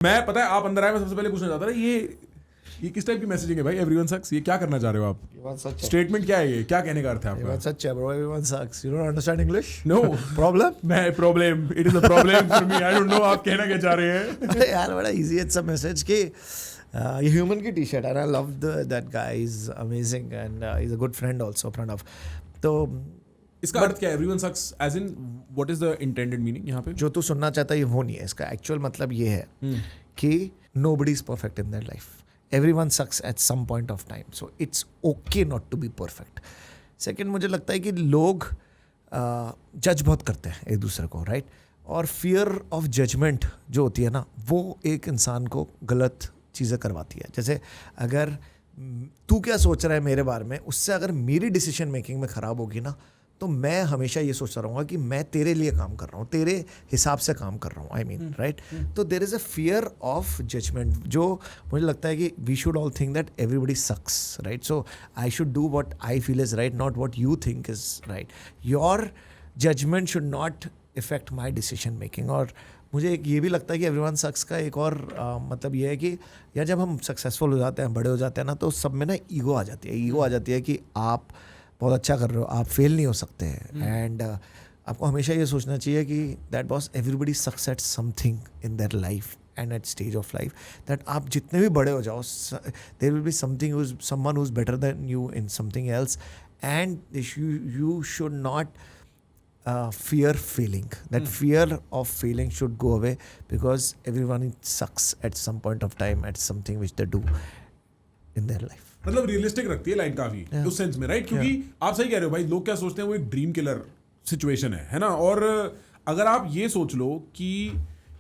मैं पता है आप अंदर आए, मैं सबसे पहले पूछना चाहता था ये किस टाइप की मैसेजिंग है भाई? एवरीवन सक्स, ये क्या करना चाह रहे हो आप? स्टेटमेंट क्या है ये? क्या कहने का अर्थ है आपका? सच है bro, everyone sucks. You don't understand English? No problem? मैं problem, it is a problem for me. I don't know आप कहना क्या चाह रहे हैं। अरे यार बड़ा इजी है, इट्स अ मैसेज कि ये ह्यूमन की टी-शर्ट है, I love that guy, is amazing and is a good friend also, friend of. तो इसका अर्थ क्या है? Everyone sucks as in what is the intended meaning यहाँ पे? जो तू सुनना चाहता है वो नहीं है इसका। एक्चुअल मतलब ये है कि nobody is perfect in their life. Everyone sucks at some point of time. So it's okay not to be perfect. Second, मुझे लगता है कि लोग जज बहुत करते हैं एक दूसरे को, राइट? और फियर ऑफ जजमेंट जो होती है ना, वो एक इंसान को गलत चीज़ें करवाती है। जैसे अगर तू क्या सोच रहा है मेरे बारे में, उससे अगर मेरी डिसीजन मेकिंग में ख़राब होगी ना, तो मैं हमेशा ये सोचता रहूँगा कि मैं तेरे लिए काम कर रहा हूँ, तेरे हिसाब से काम कर रहा हूँ, आई मीन, राइट? तो there is a fear of judgement, जो मुझे लगता है कि we should all think that everybody sucks, right? So I should do what I feel is right, not what you think is right. Your judgement should not affect my decision making. और मुझे एक ये भी लगता है कि everyone सक्स का एक और मतलब ये है कि यार जब हम सक्सेसफुल हो जाते हैं, बड़े हो जाते हैं ना, तो सब में ना ईगो आ जाती है। ईगो आ जाती है कि आप बहुत अच्छा कर रहे हो, आप फेल नहीं हो सकते हैं। एंड आपको हमेशा ये सोचना चाहिए कि that boss everybody sucks at something in their life and at stage of life, that आप जितने भी बड़े हो जाओ, there will be something, someone who is better than you in something else, and you should not fear failing. That fear of failing should go away, because everyone sucks at some point of time at something which they do in their life. मतलब realistic रखती है line काफी उस sense में, right? क्योंकि आप सही कह रहे हो भाई, लोग क्या सोचते हैं वो एक ड्रीम किलर सिचुएशन है ना? और अगर आप ये सोच लो कि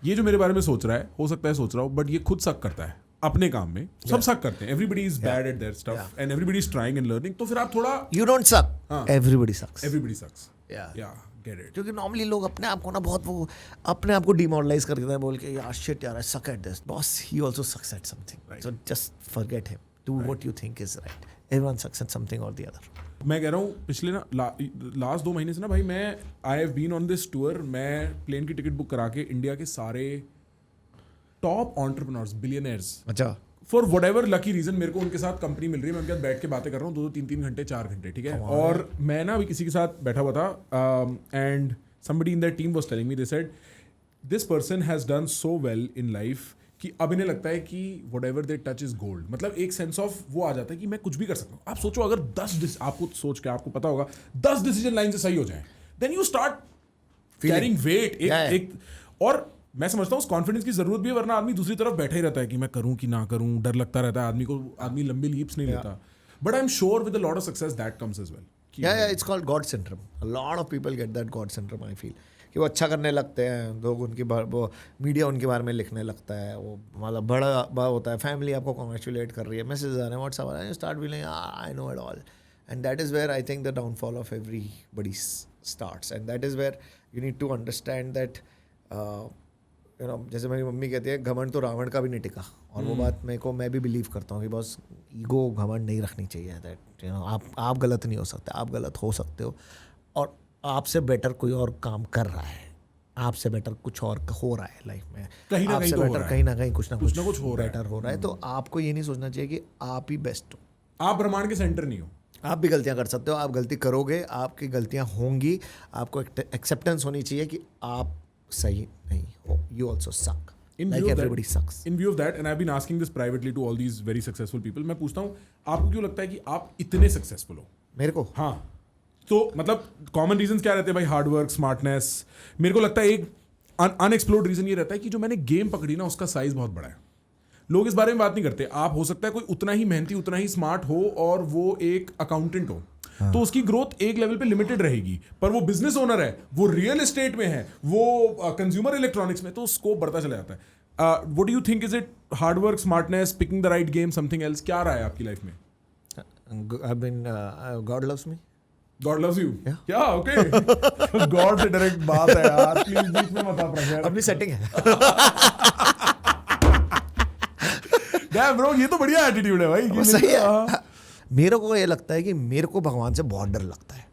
ये जो मेरे बारे में सोच रहा है, हो सकता है सोच रहा हो, बट ये खुद सक करता है अपने काम में, सब सक करते हैं, everybody is bad at their stuff and everybody is trying and learning, तो फिर आप थोड़ा You don't suck. Everybody sucks. Everybody sucks, Yeah. You get it. क्योंकि नॉर्मली लोग अपने आप को ना बहुत वो अपने आप को डिमोरलाइज कर देते हैं, बोल के यार शिट यार I suck at this, boss he also sucks at something, so just forget him, do what you think is right. Everyone sucks at something और द अदर। मैं कह रहा हूँ पिछले ना लास्ट 2 महीने से ना भाई, मैं I have been on this tour. मैं प्लेन की टिकट बुक करा के इंडिया के सारे टॉप एंटरप्रेन्योर्स, बिलियनर्स, अच्छा, for whatever lucky reason मेरे को उनके साथ कंपनी मिल रही है, मैं उनके साथ बैठ के बातें कर रहा हूँ 2-3 घंटे, 4 घंटे, ठीक है? और मैं ना अभी किसी के साथ बैठा हुआ था, and somebody in their team was telling me, they said this person has done so well in life कि अब इन्हें लगता है कि whatever they touch is gold। मतलब एक सेंस ऑफ वो आ जाता है कि मैं कुछ भी कर सकता हूँ। आप सोचो अगर 10 आपको सोच के आपको पता होगा 10 डिसीजन लाइन से सही हो जाए, then you start carrying weight एक और मैं समझता हूँ उस कॉन्फिडेंस की जरूरत भी है, वरना आदमी दूसरी तरफ बैठा ही रहता है कि मैं करूँ कि ना करूँ, डर लगता रहता है आदमी को, आदमी लंबी लीप्स नहीं लेता। But I am sure with a lot of success that comes as well. yeah, it's called God syndrome. A lot of people get that God syndrome, I feel, कि वो अच्छा करने लगते हैं, लोग उनकी वो मीडिया उनके बारे में लिखने लगता है, वो मतलब बड़ा होता है, फैमिली आपको कॉन्ग्रेचुलेट कर रही है, मैसेज आ रहे हैं व्हाट्सएप आ रहे हैं, you start feeling I know it all, and that is where I think the downfall of everybody starts, and that is where you need to understand that you know, जैसे मेरी mummy कहती है घमंड तो रावण का भी नहीं टिका, और वो बात मैं भी बिलीव करता हूँ कि बस ईगो घमंड नहीं रखनी चाहिए। दैट यू नो आप गलत नहीं हो सकते, आप गलत हो सकते हो, और आपसे बेटर कोई और काम कर रहा है, आपसे बेटर कुछ और हो रहा है लाइफ में, कहीं ना कहीं आपसे बेटर कहीं ना कहीं कुछ ना कुछ बेटर हो रहा है। तो आपको ये नहीं सोचना चाहिए कि आप ही बेस्ट हो, आप ब्रह्मांड के सेंटर नहीं हो। आप भी गलतियां कर सकते हो, आप गलती करोगे, आपकी गलतियां होंगी, आपको एक्सेप्टेंस होनी चाहिए कि आप सही नहीं हो, you also suck, like everybody sucks. In view of that, and I've been asking this privately to all these very successful people, मैं पूछता हूँ आपको क्यों लगता है कि आप इतने सक्सेसफुल हो? मेरे को हाँ, तो मतलब कॉमन रीजंस क्या रहते हैं भाई? Hard work, smartness. मेरे को लगता है एक अनएक्सप्लोर्ड रीजन ये रहता है कि जो मैंने गेम पकड़ी ना उसका साइज बहुत बड़ा है, लोग इस बारे में बात नहीं करते। आप हो सकता है कोई उतना ही मेहनती, उतना ही स्मार्ट हो और वो एक अकाउंटेंट हो, तो उसकी ग्रोथ एक लेवल पे लिमिटेड रहेगी, पर वो बिजनेस ओनर है, वो रियल एस्टेट में है, वो कंज्यूमर इलेक्ट्रॉनिक्स में, तो स्कोप बढ़ता चला जाता है। What do you think, is it hard work, smartness, picking the right game, something else? क्या रहा है आपकी लाइफ में? God loves me. God loves you? क्या? ओके, गॉड से डायरेक्ट बात है यार, प्लीज बीच में मत आप रखिए। अपनी सेटिंग है। यार ब्रो, ये तो बढ़िया एटीट्यूड है भाई। सही है। मेरे को ये लगता है कि मेरे को भगवान से बहुत डर लगता है,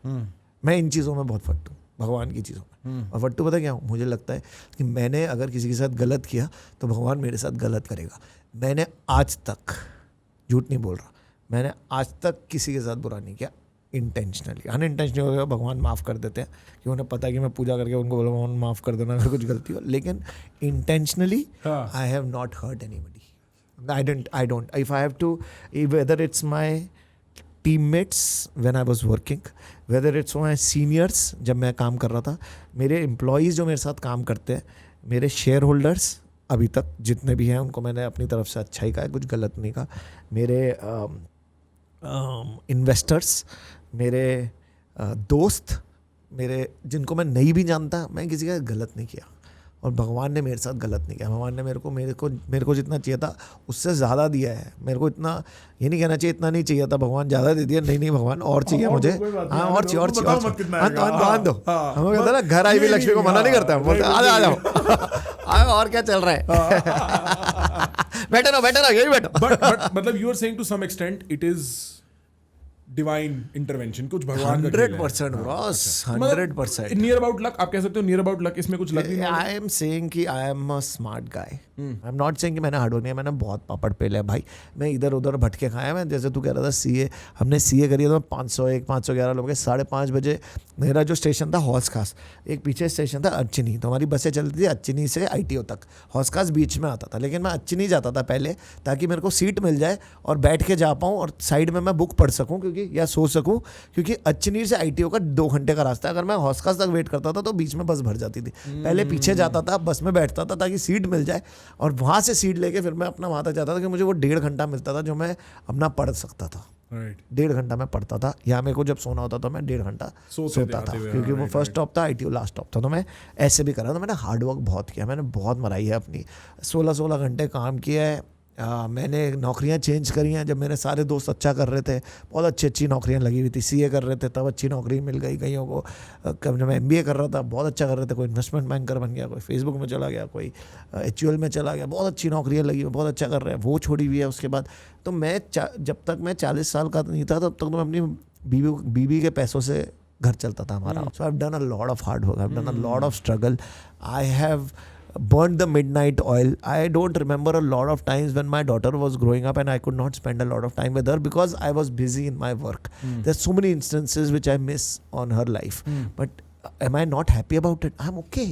मैं इन चीज़ों में बहुत फट हूँ, भगवान की चीज़ों में। और वट्टू पता क्या हूँ, मुझे लगता है कि मैंने अगर किसी के साथ गलत किया तो भगवान मेरे साथ गलत करेगा। मैंने आज तक, झूठ नहीं बोल रहा, मैंने आज तक किसी के साथ बुरा नहीं किया इंटेंशनली। अनइंटेंशनली हो गया भगवान माफ़ कर देते हैं, कि उन्हें पता है कि मैं पूजा करके उनको बोला भगवान माफ़ कर देना अगर कुछ गलती हो, लेकिन intentionally I have not hurt anybody. I don't. If I have to, whether it's my teammates when I was working, whether it's my seniors जब मैं काम कर रहा था, मेरे employees जो मेरे साथ काम करते हैं, मेरे शेयर होल्डर्स अभी तक जितने भी हैं उनको मैंने अपनी तरफ से अच्छा ही कहा, कुछ गलत नहीं कहा। मेरे इन्वेस्टर्स, मेरे दोस्त, मेरे जिनको मैं नहीं भी जानता, मैं किसी का गलत नहीं किया। और भगवान ने मेरे साथ गलत नहीं किया। भगवान ने मेरे को जितना चाहिए था उससे ज़्यादा दिया है। मेरे को इतना, ये नहीं कहना चाहिए इतना नहीं चाहिए था, भगवान ज़्यादा दे दिया। नहीं भगवान और चाहिए मुझे। हाँ और चाहिए और चाहिए। दो हमें कहता ना, घर आई हुई लक्ष्मी को मना नहीं करता, बोलते आ जाओ और क्या चल रहा है। बैठो ना यही बैठो। बट मतलब you are saying to some extent it is divine intervention, कुछ भगवान का 100% बॉस, 100%। नियर अबाउट लक, आप कह सकते हो नियर अबाउट लक, इसमें कुछ लक नहीं है। आई एम सेइंग कि I am a smart guy. I am not saying कि मैंने हार्ड वर्क नहीं, मैंने बहुत पापड़ पेले भाई। मैं इधर उधर भटके खाया। मैं जैसे तू कह रहा था सीए, हमने सीए करी तो 501 511 लोग 5:30 बजे मेरा जो स्टेशन था हौस खास, एक पीछे स्टेशन था अच्छनी, तो हमारी बसें चलती थी अच्छनी से ITO तक। हौस खास बीच में आता था, लेकिन मैं अच्छनी जाता था पहले ताकि मेरे को सीट मिल जाए और बैठ के जा पाऊँ और साइड में मैं बुक पढ़ सकूँ क्योंकि या सो सकूँ, क्योंकि अच्छनी से ITO का 2 घंटे का रास्ता है। अगर मैं हौस खास तक वेट करता था तो बीच में बस भर जाती थी। पहले पीछे जाता था, बस में बैठता था ताकि सीट मिल जाए और वहाँ से सीट लेके फिर मैं अपना वहाँ तक जाता था कि मुझे वो 1.5 घंटा मिलता था जो मैं अपना पढ़ सकता था। 1.5 घंटा मैं पढ़ता था, या मेरे को जब सोना होता तो मैं 1.5 घंटा सोता था क्योंकि वो फर्स्ट स्टॉप था, ITO लास्ट स्टॉप था। तो मैं ऐसे भी कर रहा था। मैंने हार्ड वर्क बहुत किया, मैंने बहुत मराई है अपनी। 16 घंटे काम किया है। मैंने नौकरियां चेंज करी हैं। जब मेरे सारे दोस्त अच्छा कर रहे थे, बहुत अच्छी नौकरियां लगी हुई थी, CA कर रहे थे तब अच्छी नौकरी मिल गई कईयों को। जब मैं MBA कर रहा था बहुत अच्छा कर रहे थे, कोई इन्वेस्टमेंट बैंकर बन गया, कोई फेसबुक में चला गया, कोई HUL में चला गया, बहुत अच्छी नौकरियां लगी, बहुत अच्छा कर रहे हैं। वो छोड़ी हुई है उसके बाद। तो मैं जब तक मैं 40 साल का नहीं था तब तक तो मैं अपनी बीवी के पैसों से घर चलता था हमारा। So I have done a lot of hard work, I have done a lot of struggle, I have burned the midnight oil. I don't remember a lot of times when my daughter was growing up and I could not spend a lot of time with her because I was busy in my work. There's so many instances which I miss on her life. But am I not happy about it? I'm okay.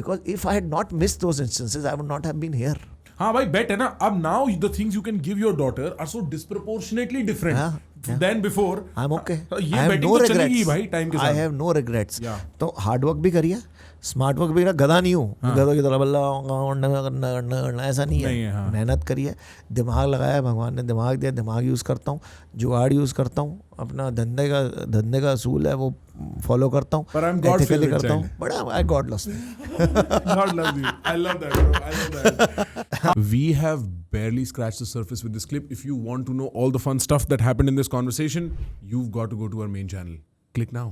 Because if I had not missed those instances, I would not have been here. हाँ भाई बेट है ना। अब now the things you can give your daughter are so disproportionately different than before. I'm okay. ये betting तो चलेगी भाई time के साथ। I have no regrets. तो हार्ड वर्क भी करिए, स्मार्ट वर्क भी करिए। गधा नहीं हूँ, गधों की तरह बल्ला ऐसा नहीं है। मेहनत करिए, दिमाग लगाया, भगवान ने दिमाग दिया, दिमाग यूज़ करता हूँ, जुगाड़ यूज़ करता हूँ, अपना धंधे का असूल है वो फॉलो करता हूँ, एथिकली करता हूँ। बड़ा I God loves me. God loves you. I love that, bro. I love that. We have barely scratched the surface with this clip. If you want to know all the fun stuff that happened in this conversation, you've got to go to our main channel. Click now.